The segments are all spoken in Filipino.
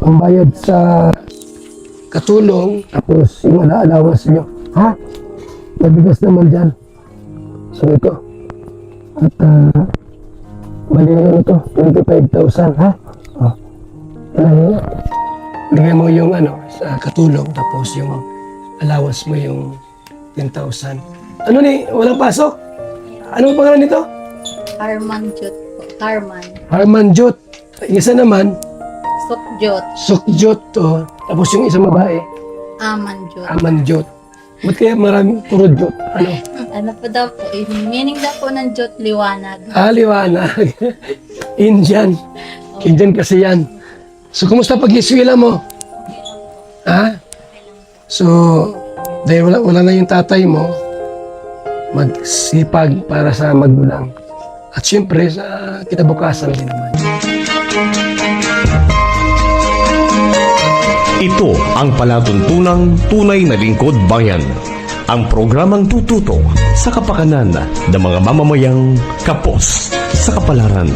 pambayad sa katulong, tapos yung allowance nyo. Ha? Mabigas naman dyan. So ito. At bali na ito, 25,000, ha? Oh. Bigay mo yung sa katulong, tapos yung allowance mo yung 10,000. Ano ni? Walang pasok? Anong pangalan nito? Harman Jot po. Harman. Harman Jot. Yung isa naman, Sokjot. Sokjot. Oh. Tapos yung isang babae, Aman Jot. Aman Jot. Ba't kaya maraming puro Jot? Ano? Ano po daw po? Meaning daw po ng Jot, liwanag. Liwanag. Indian. Indian kasi yan. So, kumusta pag-iswila mo? Ha? So, dahil wala na yung tatay mo, magsipag para sa magulang. At syempre, sa kinabukasan din naman. Ito ang palatuntunang tunay na lingkod bayan. Ang programang tututo sa kapakanan ng mga mamamayang kapos sa kapalaran.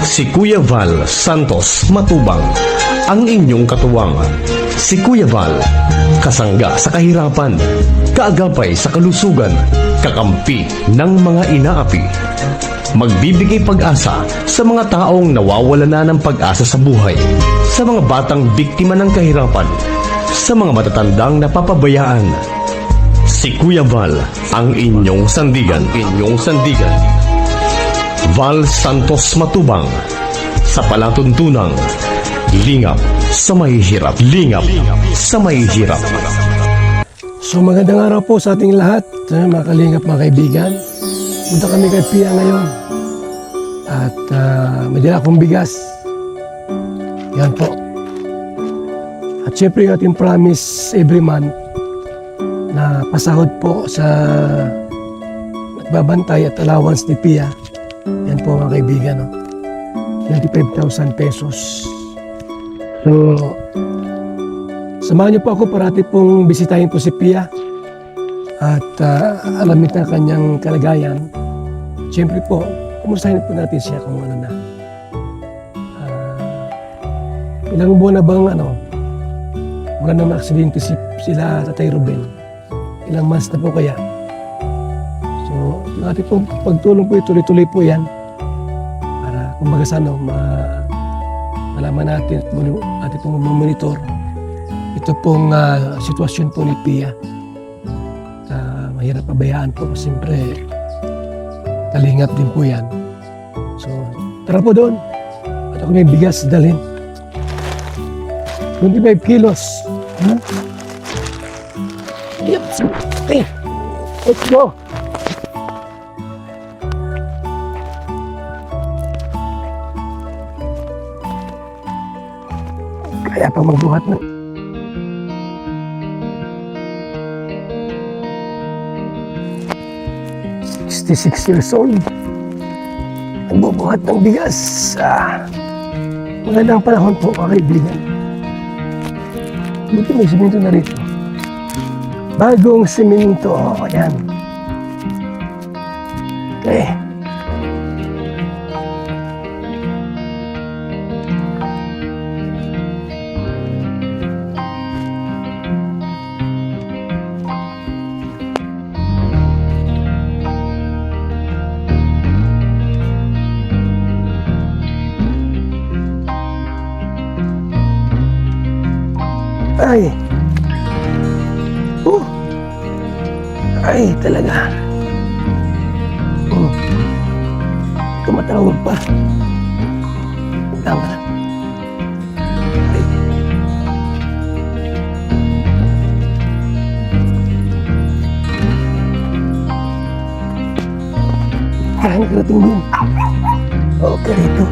Si Kuya Val Santos Matubang, ang inyong katuwang. Si Kuya Val, kasangga sa kahirapan, kaagapay sa kalusugan, kakampi ng mga inaapi. Magbibigay pag-asa sa mga taong nawawala na ng pag-asa sa buhay, sa mga batang biktima ng kahirapan, sa mga matatandang napapabayaan. Si Kuya Val, ang inyong sandigan. Val Santos Matubang, sa palatuntunang lingap sa mahihirap. So, magandang araw po sa ating lahat, mga kalingap, mga kaibigan. Punta kami kay Pia ngayon. At may dala akong bigas. Yan po. At syempre yung ating promise every month na pasahod po sa nagbabantay at allowance ni Pia. Yan po mga kaibigan. 25,000 pesos. So, samahan niyo po ako parati pong bisitahin po si Pia. At alamin na kanyang kalagayan. Siyempre po, kumustahin po natin siya kung ano na. Ilang buwan na bang wala nang aksidente sila Tatay Ruben. Ilang months na po kaya. So, natin po pagtulong po tuloy-tuloy po yan. Para kumbaga sa malaman natin at pong monitor ito pong sitwasyon po ni Pia. Mahirap pabayaan po. Siyempre, kalingap din po yan. So, tara po doon. At ako may bigas dalhin. 25 kilos. Huh? Yep. Okay. Let's go. Kaya pa magbuhat na. Six years old. Nagbubuhat ng bigas. Magandang panahon po, mga kaibigan. Buti may simento na rito. Bagong simento. Ayan. Okay. Ay. Ay, talaga. Tumatawag pa. Tama na. Ay. Ay, nakarating din. Okay, ito.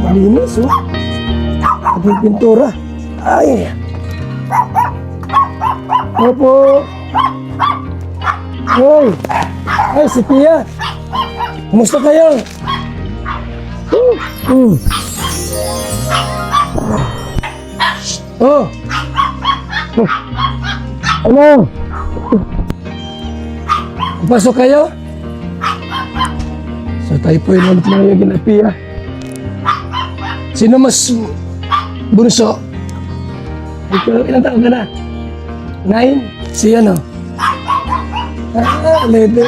Malinis, Abang pintura. Ay. Opo. Hoy. Ay, si Pia. Kumusta kayo? Oh. Ano? Pasok kayo? So tayo po yung ulit lang yung Pia. Sino mas bunso. Ikaw, ilang taon ka na? 9? Si ano? 11.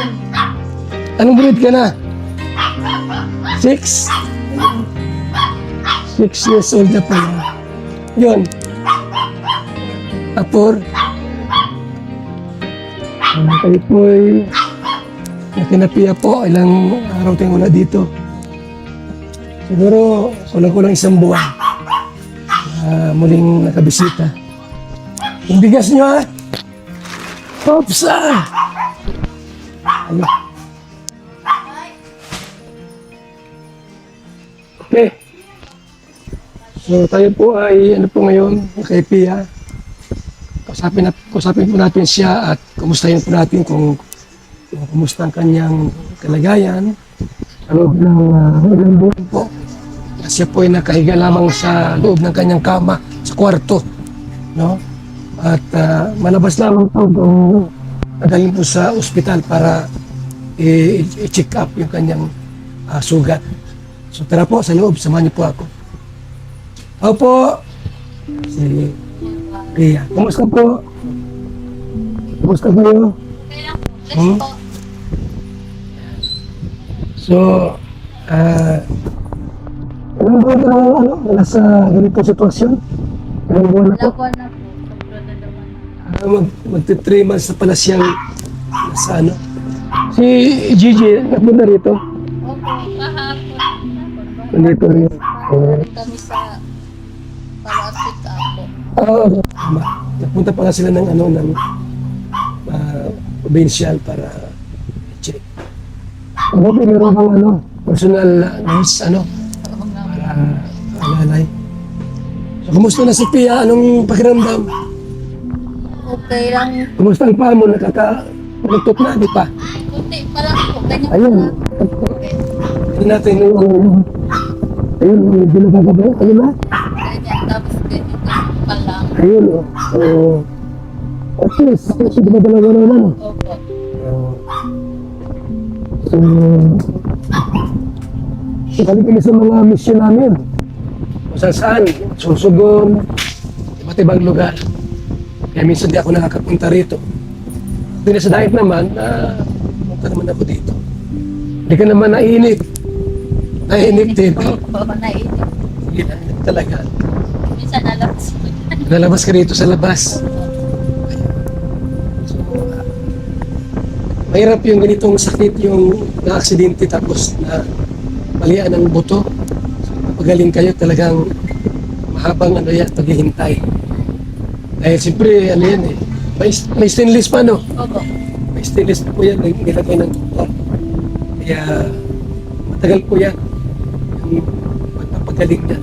Anong breed ka na? 6? 6 years old na pala. Yun. Apor. Kayo po'y natinapiya po. Ilang araw tayong wala dito. Siguro, kulang-kulang isang buwan. Muling nakabisita. Yung bigas nyo, ha? Pops, Ano? Okay. So, tayo po ay, ano po ngayon, kay Pia. Kusapin po natin siya at kumustahin po natin kung kumusta ang kanyang kalagayan. Ano ng ilang buwan po. Siya po ay nakahiga lamang sa loob ng kanyang kama, sa kwarto. No? At malabas lamang po kung nagaling po sa ospital para i-check up yung kanyang sugat. So tara po sa loob, samahan niyo po ako. Opo. Si Pia. Kumusta po? Kumusta kayo? Okay lang po. Let's Hmm? po. So, ilang buwan ka na nasa ganitong sitwasyon? Ilang buwan na po? Labuan na po. Sobrang dalawa na. Magti-3 months na pala siyang nasa ano. Si Gigi, napunta rito. Opo, kahapon. Nandito rin. Kami sa Palapit ako. Oo, tama. Napunta pa nga sila ng ano, ng provincial para check. Ano, meron kang ano, personal nurse, ano, Oo nga. para alalay. So, kumusta na si Pia? Anong pakiramdam? Okay lang. Kumusta ang paa mo? Nakaka-nagtot na, di pa? Kunti pa lang po. Ganyan Ayun. pa lang. Hindi natin yung ano, ayun, medyo nagagabay. Ano na? Ganyan. Tapos ganyan pa lang. Ayun, oh. So, at least, kasi dumadalawa na naman, oh. Opo. So, balik kami sa mga mission namin. Kung saan, Susugon, iba't ibang lugar. Kaya minsan di ako nakakapunta rito. Hindi na sa diet naman, punta naman ako dito. Hindi ka naman nainip. Nainip din. Oo, nainip. Hindi nainip talaga. Minsan nalabas po. Lalabas ka rito sa labas. So, mahirap yung ganitong sakit, yung na-aksidente tapos na malian ng buto. Pagaling kayo talagang mahabang ano yan, paghihintay. Dahil siyempre, ano yan eh, may stainless pa, no? Opo. May stainless pa po yan, nilagay ng doktor. Kaya matagal po yan, yung pagpapagaling niya.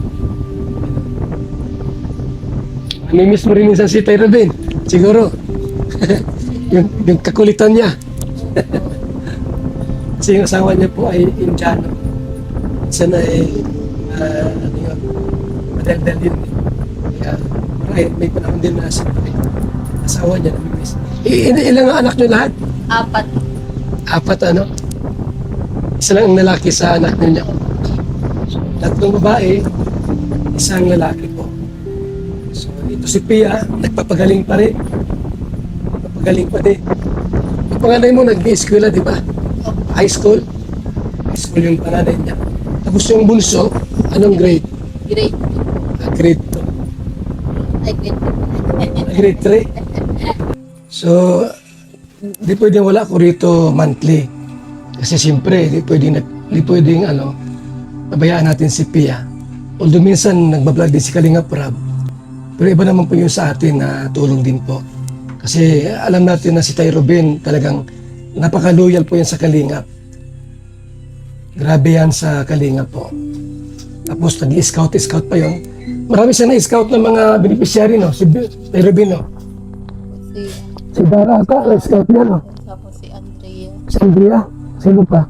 Namimiss mo rin minsan si Tay Ruben, siguro. yung kakulitan niya. Kasi yung asawa niya po ay Indiano. Minsan ay, ano yun, madaldal yun. Kaya may panahon din na sa asawa niya namimiss. Ilang anak niyo lahat? 4. 4 ano? Isa lang ang lalaki sa anak niyo. So, 3 babae, isang lalaki po. So, ito si Pia, nagpapagaling pa rin. Nagpapagaling pa din. Yung panganay mo, nag-eskwela, di ba? High school. High school yung panganay niya. Tapos yung bunso, anong grade? Grade. Grade 2. Ay, grade. Grade 3. So, di pwedeng wala ako rito monthly. Kasi siyempre, di pwedeng ano, pabayaan natin si Pia. Although minsan nagbablog din si Kalinga Prab, pero iba naman po yun sa atin na tulong din po. Kasi alam natin na si Tay Ruben talagang napaka-loyal po yan sa Kalingap. Grabe yan sa Kalingap po. Tapos nag-scout pa yun. Marami siya na-scout ng mga beneficiary, no? Si Tay Ruben, no? Si, Si Dara ata, na-scout niya, no? tapos si Andrea. Si Andrea, sino pa?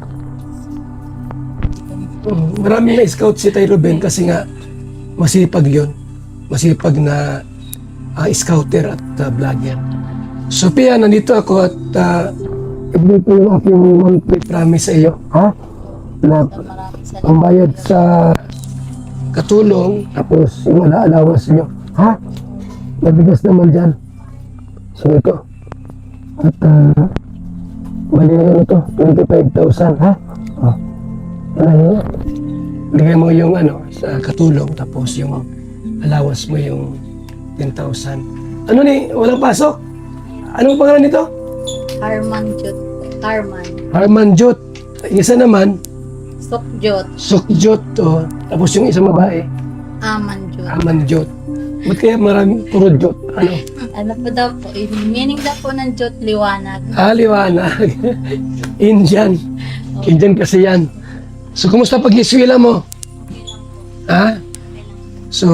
Maraming na-scout si Tay Ruben kasi nga masipag yun. Masipag na scouter at vlogger. So Pia, nandito ako at ibigay ko yung aking monthly promise sa iyo. Ha? Na Maraming salamat. ang bayad sa katulong, tapos yung alawas nyo. Ha? Mabigas naman dyan. So ito. At bali na ano to, 25,000, ha? Oh. Ay, bigay mo yung ano, sa katulong, tapos yung alawas mo yung 10,000. Ano ni, walang pasok? Anong pangalan nito? Harman Jot. Harman. Harman Jot. Yung isa naman, Sok Jot. Sukjot. Oh. Tapos yung isang babae, Aman Jot. Harman Jot. Ba't kaya maraming puro Jot? Ano? Ano po daw po? Meaning daw po ng Jot liwanag. Liwanag. Indian. Indian kasi yan. So, kumusta pag-iswila mo? Ha? So,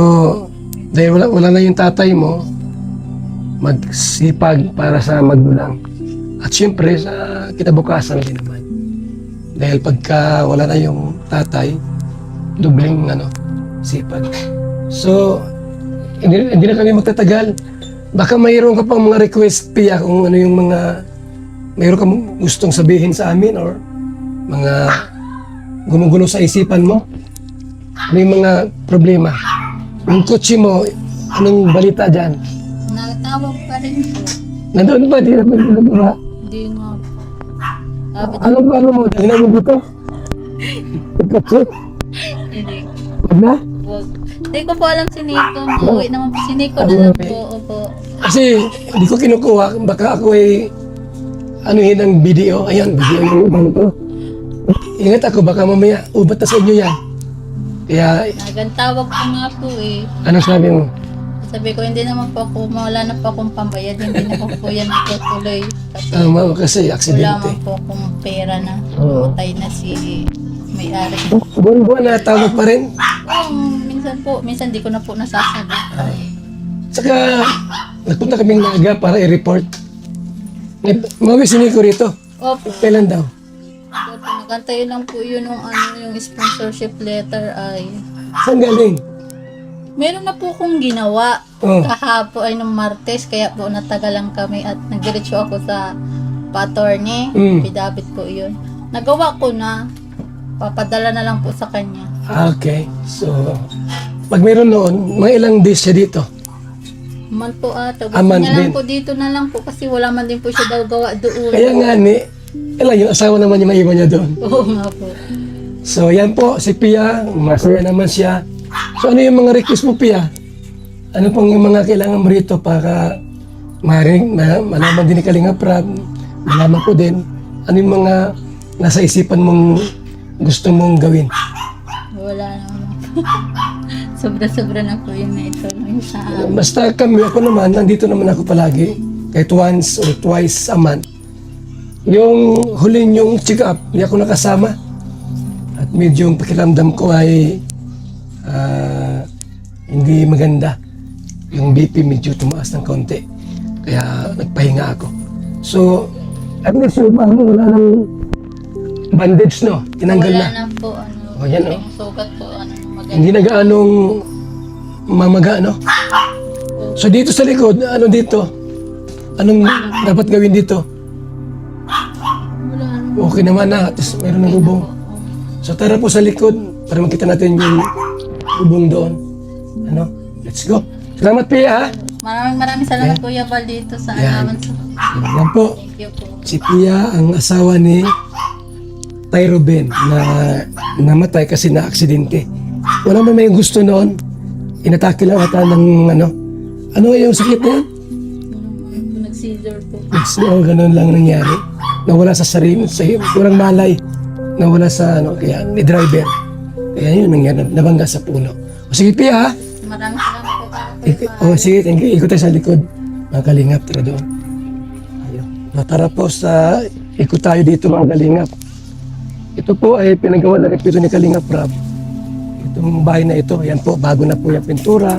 dahil wala na yung tatay mo, magsipag para sa magulang. At syempre, sa kinabukasan din naman. Dahil pagka wala na yung tatay, dubling sipag. So, hindi na kami magtatagal. Baka mayroon ka pang mga request, Pia, kung ano yung mayroon kang gustong sabihin sa amin or mga gumugulo sa isipan mo. Ano yung mga problema? Yung kotse mo, anong balita dyan? Natawag pa rin po. Nandoon ba? Di na ba? Hindi nga po. Sabi Anong plano mo? Dali na mo dito? Yung kotse? hindi. Wag na? Wag. Hindi ko po alam si Nico. Uuwi naman po si Nico na lang po. Opo. Kasi hindi ko kinukuha. Baka ako ay anuhin ang video. Ayan, video yung ibang to. Ingat ako, baka mamaya ubat na sa inyo yan. Kaya, Nagantawag ko nga po eh. anong sabi mo? Sabi ko, hindi naman po ako, wala na po akong pambayad. Hindi na po yan natutuloy. Kasi Kasi wala aksidente. man po akong pera na. Oo. Patay na si may-ari. Buwan-buwan na tawag pa rin. Minsan di ko na po nasasabi. Saka, nagpunta kaming Naga para i-report. Mawis ni Nico rito. Opo. Kailan daw? Opo, nagantay lang po yun yung sponsorship letter ay. Saan galing? Meron na po kong ginawa. Oh. Kahapon ay nung Martes, kaya po natagalan kami at nagdiretso ako sa pa-attorney. Pidabit po yun. Nagawa ko na. Papadala na lang po sa kanya. Okay. So, pag meron noon, mga ilang days siya dito? Man po ata. Gusto Man niya lang din. po dito na lang po kasi wala man din po siya daw gawa doon. Kaya nga yung asawa naman yung maiwan niya doon. Oo nga po. So, yan po, si Pia, masaya naman siya. So, ano yung mga request mo, Pia? Ano pong yung mga kailangan mo rito para malaman din ni Kalinga Prab, malaman ko din, ano yung mga nasa isipan mong gusto mong gawin? Wala naman. Sobra-sobra na po yun na ito. Yung sa Basta kami, ako naman, nandito naman ako palagi, kahit once or twice a month. Yung huling yung check-up, hindi ako nakasama. At medyo yung pakiramdam ko ay hindi maganda. Yung BP medyo tumaas ng konti. Kaya nagpahinga ako. So, at least yung bago wala nang bandage, no? Tinanggal wala na. na po. Oh, yan, oh. Yung sugat po. Maganda. Hindi na gaanong mamaga, no? So dito sa likod, ano dito? Anong dapat gawin dito? Wala naman. Okay naman na, at least mayroon ng bubong. So tara po sa likod para makita natin yung bubong doon. Ano? Let's go. Salamat, Pia, ha? Maraming salamat Kuya Bal dito sa Yan. alaman. Yan po. Thank you po. Si Pia, ang asawa ni Tay Ruben na namatay kasi na aksidente. Wala man may gusto noon. Inatake lang ata ng ano yung sakit na yun? Nag-seizure po. So, ganun lang nangyari. Nawala sa sarili, walang malay. Nawala sa kaya ni driver. Kaya yun nangyari, nabangga sa puno. O sige, Pia, ha? Maraming salamat po. Kuya Bal. Sige, thank you. Ikot tayo sa likod. Mga kalingap, tara doon. Ayun. Tara po ikot tayo dito, mga kalingap. Ito po ay pinagawa na rin po ito ni Kalinga Prab. Itong bahay na ito, yan po, bago na po yung pintura.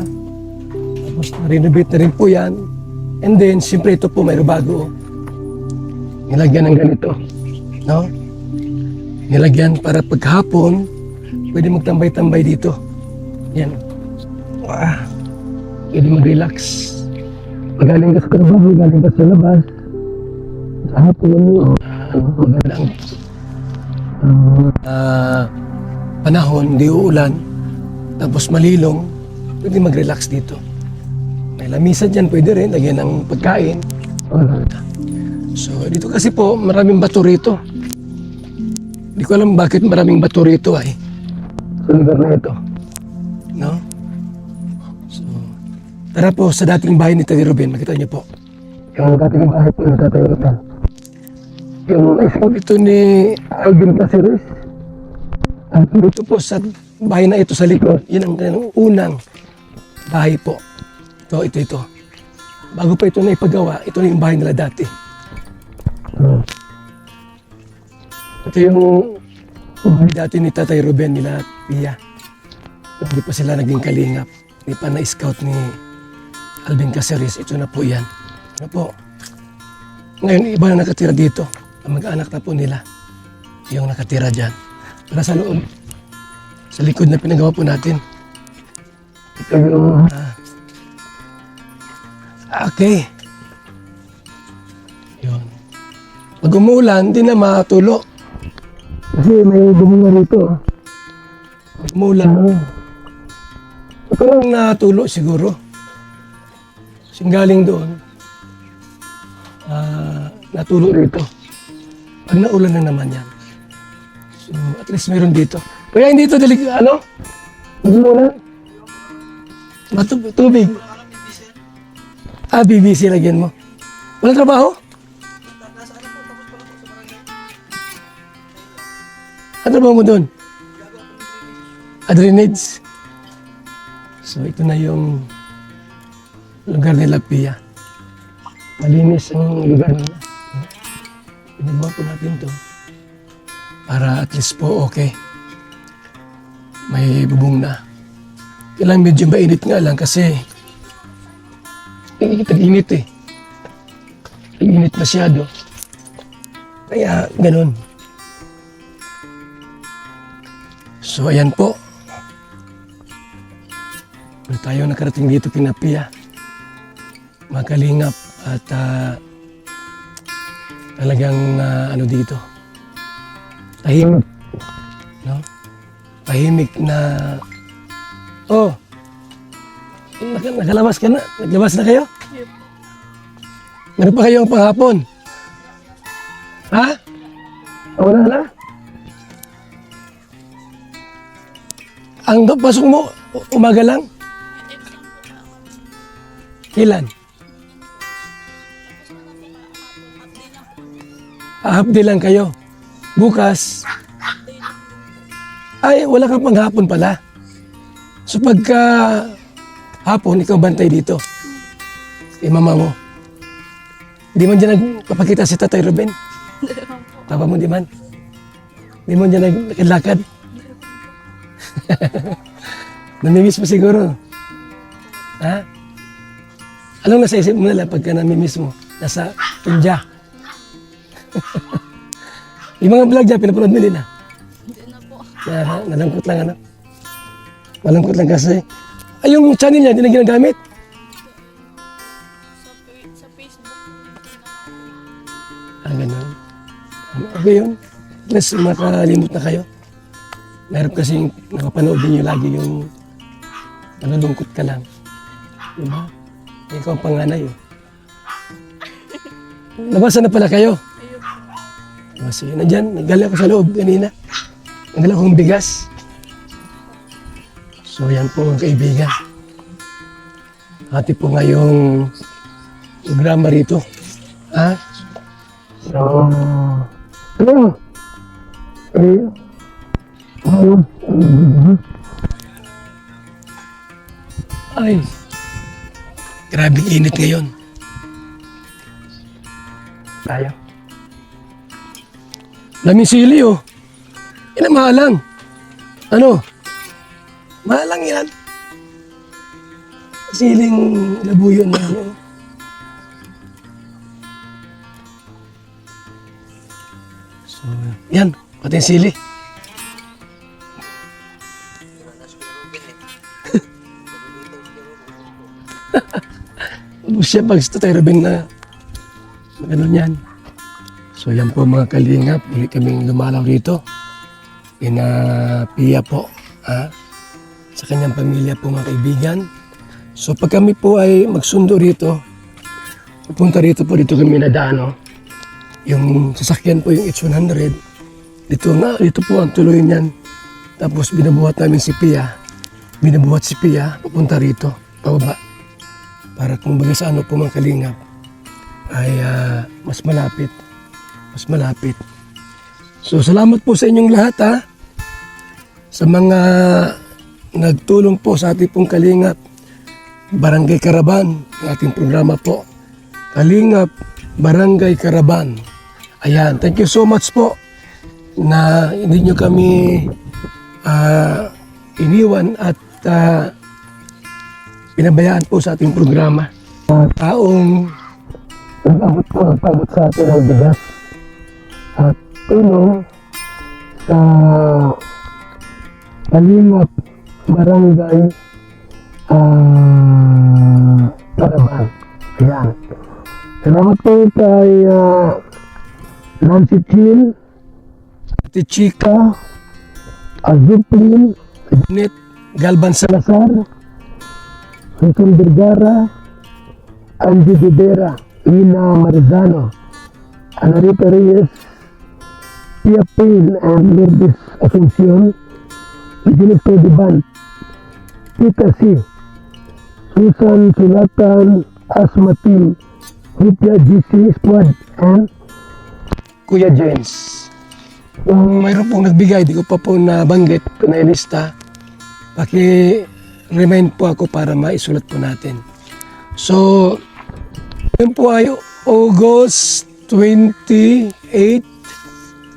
Tapos na-renovate na rin po yan. And then, siyempre ito po, mayroon bago. Nilagyan ng ganito. No? Nilagyan para paghapon, pwede magtambay-tambay dito. Yan. Pwede mag-relax. Magaling ka sa trabaho, galing ka sa labas. Sa hapon, magandang panahon, hindi uulan. tapos malilong, pwede mag-relax dito. May lamisan dyan, pwede rin, lagyan ng pagkain. So, dito kasi po, maraming bato rito. Hindi ko alam bakit maraming bato rito ay. Sa lugar na ito. No? So, tara po sa dating bahay ni Tatay Ruben, makita niyo po. Yung dating bahay po ni Tatay Ruben. Yung na-scout ito ni Alvin Caceres. At dito po sa bahay na ito sa likod, yun ang kanilang unang bahay po. Ito. Bago pa ito na ipagawa, ito na yung bahay nila dati. Ito yung bahay dati ni Tatay Ruben nila Pia. Hindi pa sila naging kalingap. Hindi pa na-scout ni Alvin Caceres. Ito na po yan. Ano po? Ngayon, iba na nakatira dito. Ang mag-anak na po nila. Yung nakatira dyan. Para sa loob. Sa likod na pinagawa po natin. Ito yung... okay. Yun. Pag umuulan, hindi na matulo. Kasi may bumunga rito. Pag umuulan, ito lang natulo siguro. Kasi galing doon, natulo rito. Pag naulan na naman yan. So, at least meron dito. Kaya hindi ito ano? Umuulan? Tubig. BBC lagyan mo. Walang trabaho? Ano trabaho mo doon? Drainage. So ito na yung lugar nila Pia. Malinis ang lugar nila. Pinagawa po natin to para at least po okay. May bubong na. Kailangan medyo mainit nga lang kasi tag-init eh. Tag-init masyado. Kaya ganun. So ayan po. Tayo nakarating dito kina Pia. Makalingap at talagang ano dito. Tahimik. No? Tahimik na oh. Nakalabas ka na? Naglabas na kayo? Yep. Meron pa kayong panghapon? Ha? Wala na? Ang pasok mo, umaga lang? Kailan? Half day lang kayo. Bukas? Ay, wala kang panghapon pala. So pagka hapon, ikaw bantay dito. Kay mama mo. Di man dyan nagpapakita si Tatay Ruben? Papa mo di man? Di man dyan naglalakad? Namimiss mo siguro. Ha? Anong nasa isip mo nila pagka namimiss mo? Nasa India. Yung mga vlog dyan, pinapanood mo din ha? Hindi na po. Nalangkot lang ano? Malangkot lang kasi. Ay, yung channel niya, hindi na ginagamit. Sa Facebook. Ganun. Okay yun. At least makalimot na kayo. Meron kasing nakapanood din nyo lagi yung nalulungkot ka lang. Diba? Ikaw ang panganay eh. Nabasa na pala kayo. Kasi nandyan, nagdala ako sa loob kanina. Nagdala akong bigas. So yan po mga kaibigan. Ate po ngayong programa rito. Ha? So, ano? Ay, grabe init ngayon. Tayo. Laming sili oh. Yan ang mahalang. Ano? Mahalang yan. Siling labuyon na ano. So, yan. Pati yung sili. Siya pag sa Tatay Ruben na gano'n yan. So yan po mga kalingap, muli kaming lumalaw rito. Pia po. Ha? sa kanyang pamilya po mga kaibigan. So pag kami po ay magsundo rito, pupunta rito kami nadaan. Yung sasakyan po yung H100, dito po ang tuloy niyan. Tapos binabuhat namin si Pia, papunta rito, pababa. Para kung baga sa ano po mga kalingap, ay mas malapit. So salamat po sa inyong lahat sa mga nagtulong po sa ating pong Kalingap Barangay Karaban, yung ating programa po. Kalingap Barangay Karaban. Ayan, thank you so much po na hindi nyo kami iniwan at pinabayaan po sa ating programa. Taong nag-abot sa atin ng bigas at tulong sa Kalingap Barangay Karaban. Ayan. Salamat po kay Nancy Chin, Ate Chica, Azuplin, Janet Galban Salazar, Susan Vergara, Angie Gudera, Ina Marizano, Anarita Reyes, Pia Payne and Lourdes Asuncion, Eugenic Codiban, Tita C, Susan Sulatan, Asmati, Rupia GC Squad, and Kuya James. Kung mayroon pong nagbigay, di ko pa po nabanggit, nailista, paki-remind po ako para maisulat po natin. So, yun po ay August 28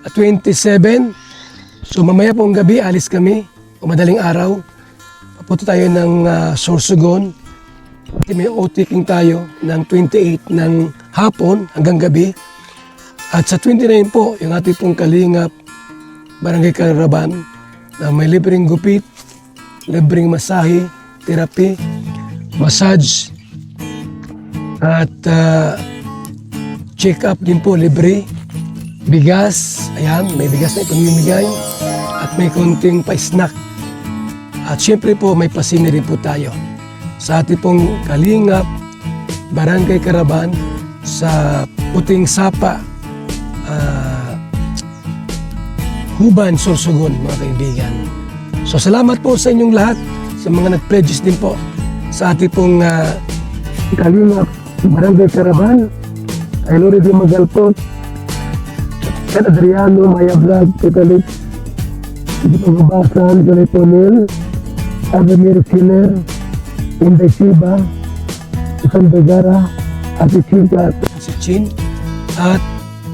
at 27. So mamaya pong gabi, alis kami, o madaling araw. Papunta tayo ng Sorsogon. May outtaking tayo ng 28 ng hapon hanggang gabi. At sa 29 po, yung ating pong Kalingap Barangay Karaban na may libreng gupit, libreng masahe, therapy, massage, at check-up din po, libre. Bigas, ayan, may bigas na ipamimigay at may konting pa-snack. At syempre po, may pasine rin po tayo sa ating pong Kalingap Barangay Karaban sa Puting Sapa, Huban, Sorsogon, mga kaibigan. So salamat po sa inyong lahat, sa mga nag-pledges din po sa ating pong Kalingap Barangay Karaban, kay Lourdes Magalpot, Kat Adriano, Maya Vlog, Tita Lix, Hindi Pagbabasan, Johnny Ponel, Adamir Siller, Inday Siba, Susan Vergara, Ate Chica, si Chin, at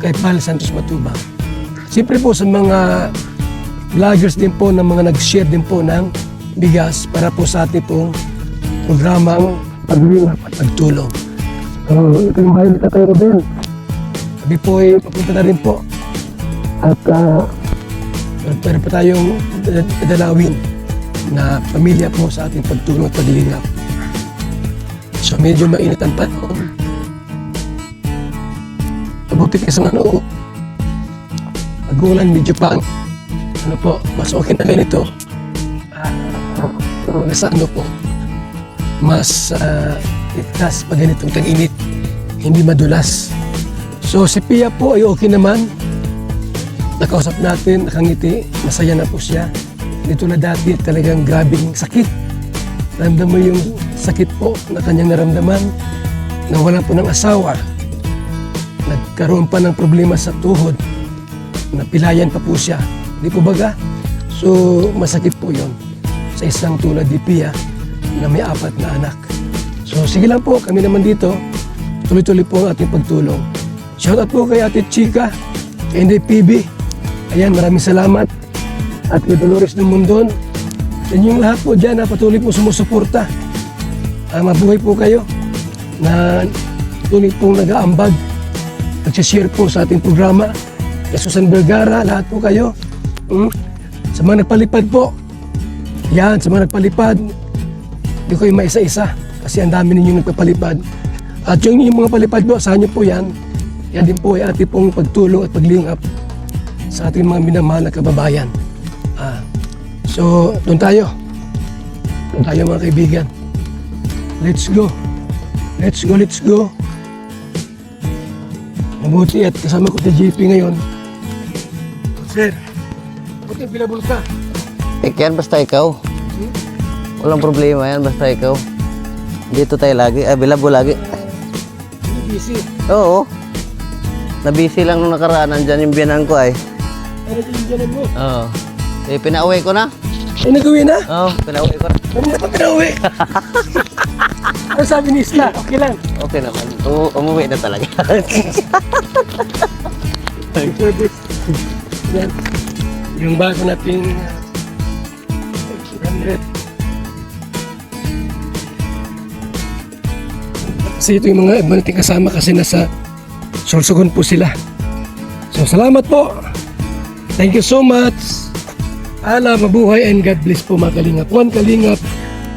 kay Pal Santos Matubang. Siyempre po sa mga vloggers din po, na mga nag-share din po ng bigas para po sa ating pong programang paglingap at pagtulong. Ito yung bahay ni Tatay Ruben. Sabi po ay papunta na rin po. At meron pa tayong dadalawin na pamilya po sa ating pagtulong at paglingap. So medyo mainit ang panahon. Mabuti kasi ng pagulan, medyo pang mas okay na ganito. Sa po, mas ligtas pag ganitong tag-init, hindi madulas. So si Pia po ay okay naman. Nakausap natin, nakangiti, masaya na po siya. Dito na dati talagang grabing sakit. Ramdam mo yung sakit po na kanyang naramdaman, na wala po ng asawa. Nagkaroon pa ng problema sa tuhod, napilayan pa po siya. Hindi po baga? So masakit po yon sa isang tulad ni Pia na may 4 na anak. So sige lang po, kami naman dito, tuloy-tuloy po ang ating pagtulong. Shoutout po kay Ate Chica, kay Inday PB. Ayan, maraming salamat. At kay Dolores ng Mundon. Sa inyong lahat po dyan na patuloy po sumusuporta. Mabuhay po kayo na tuloy pong nag-aambag, nagsishare po sa ating programa. Kay Susan Vergara, lahat po kayo. Sa mga nagpalipad po, yan, sa mga nagpalipad, hindi ko yung maisa-isa kasi ang dami ninyong nagpapalipad. At yung mga palipad po, saan nyo po yan, yan din po ay ating pong pagtulong at paglingap sa ating mga minamahal na kababayan. So, doon tayo. tayo mga kaibigan. Let's go. Let's go, let's go. Mabuti at kasama ko si JP ngayon. Sir, buti available ka. Yan basta ikaw. Walang problema yan basta ikaw. Dito tayo lagi. Available lagi. Busy. Oo. Nabisi lang nung nakaraan. Nandyan yung biyanan ko ay. Ano yung dyan mo? Oo. Eh, pinauwi ko na. Ay, nag-uwi na? Oo, pinauwi ko na. Ano na pa pinauwi? Ano sabi ni Isla? Okay lang. Okay naman. Umuwi na talaga. Service. Yan. Yung bago nating 100. Kasi ito yung mga iba nating kasama kasi nasa Sorsogon po sila. So salamat po. Thank you so much. Ala, mabuhay and God bless po mga kalingap. One kalingap,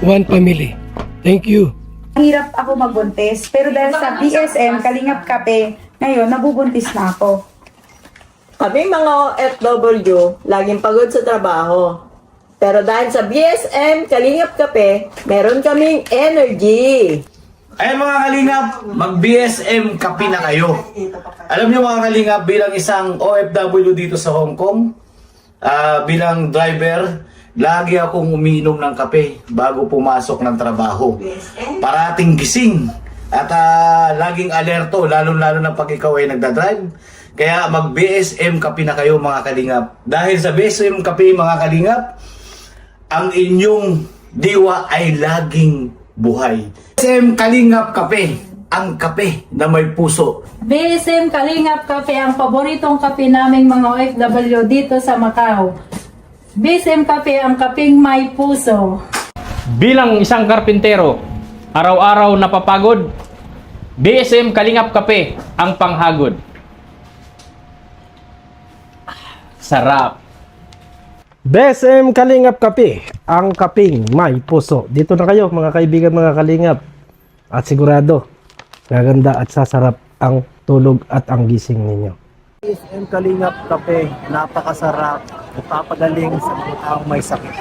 one family. Thank you. Hirap ako magbuntis, pero dahil sa BSM, Kalingap Kape, ngayon, nabubuntis na ako. Kami mga OFW, laging pagod sa trabaho. Pero dahil sa BSM Kalingap Kape, meron kaming energy. Ayan mga kalingap, mag-BSM kape na kayo. Alam niyo mga kalingap, bilang isang OFW dito sa Hong Kong, bilang driver, lagi akong umiinom ng kape bago pumasok ng trabaho. Parating gising at laging alerto, lalo-lalo na pag ikaw ay nagdadrive. Kaya mag-BSM kape na kayo mga kalingap. Dahil sa BSM kape mga kalingap, ang inyong diwa ay laging buhay. BSM Kalingap Kape, ang kape na may puso. BSM Kalingap Kape ang paboritong kape naming mga OFW dito sa Macau. BSM Kape ang kapeng may puso. Bilang isang karpintero, araw-araw napapagod, BSM Kalingap Kape ang panghagod. Sarap. BSM Kalingap Kape, ang kaping may puso. Dito na kayo mga kaibigan, mga kalingap. At sigurado, gaganda at sasarap ang tulog at ang gising ninyo. BSM Kalingap Kape, napakasarap, napapagaling sa mga taong may sakit.